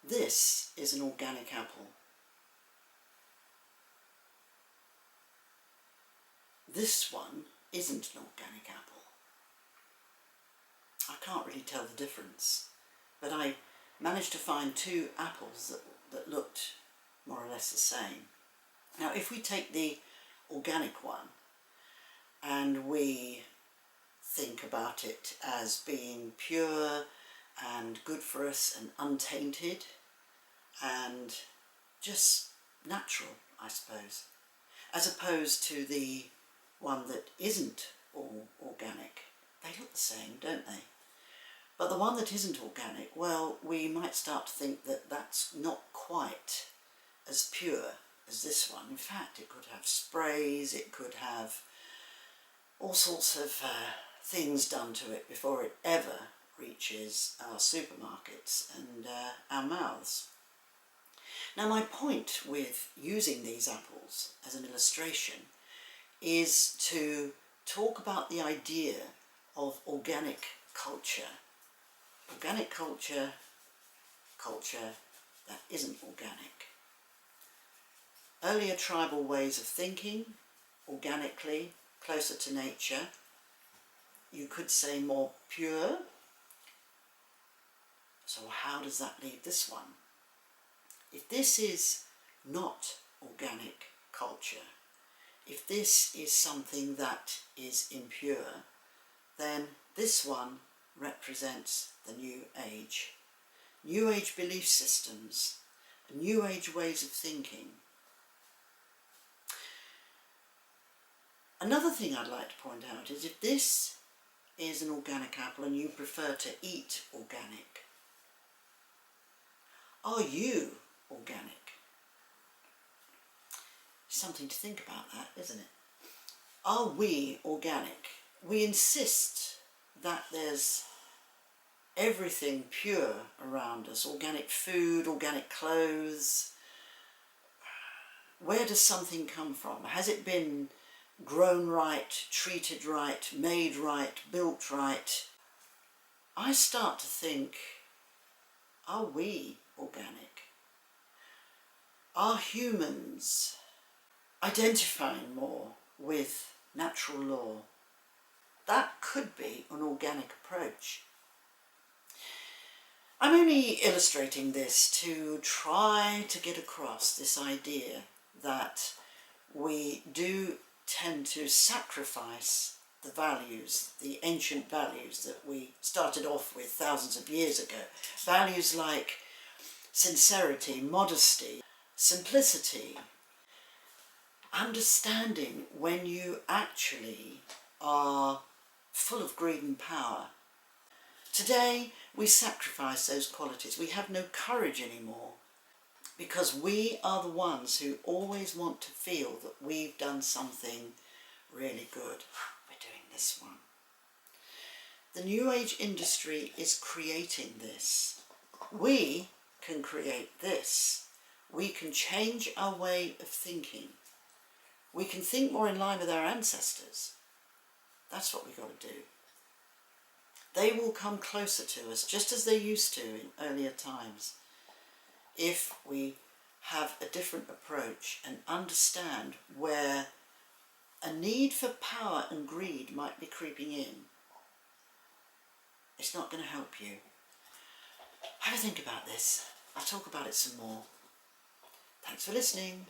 This is an organic apple. This one isn't an organic apple. I can't really tell the difference, but I managed to find two apples that looked more or less the same. Now, if we take the organic one and we think about it as being pure and good for us and untainted and just natural, I suppose, as opposed to the one that isn't all organic. They look the same, don't they? But the one that isn't organic, well, we might start to think that that's not quite as pure as this one. In fact, it could have sprays, it could have all sorts of things done to it before it ever reaches our supermarkets and our mouths. Now, my point with using these apples as an illustration is to talk about the idea of organic culture. Organic culture, culture that isn't organic. Earlier tribal ways of thinking, organically, closer to nature. You could say more pure. So how does that leave this one? If this is not organic culture, if this is something that is impure, then this one represents the New Age. New Age belief systems, New Age ways of thinking. Another thing I'd like to point out is if this is an organic apple and you prefer to eat organic, are you organic? Something to think about that, isn't it? Are we organic? We insist that there's everything pure around us, organic food, organic clothes. Where does something come from? Has it been grown right, treated right, made right, built right? I start to think, are we organic? Are humans identifying more with natural law? That could be an organic approach. I'm only illustrating this to try to get across this idea that we do tend to sacrifice the values, the ancient values that we started off with thousands of years ago. Values like sincerity, modesty, simplicity, understanding when you actually are full of greed and power. Today, we sacrifice those qualities. We have no courage anymore because we are the ones who always want to feel that we've done something really good. We're doing this one. The New Age industry is creating this. We can create this. We can change our way of thinking. We can think more in line with our ancestors. That's what we've got to do. They will come closer to us, just as they used to in earlier times, if we have a different approach and understand where a need for power and greed might be creeping in. It's not going to help you. Have a think about this. I'll talk about it some more. Thanks for listening.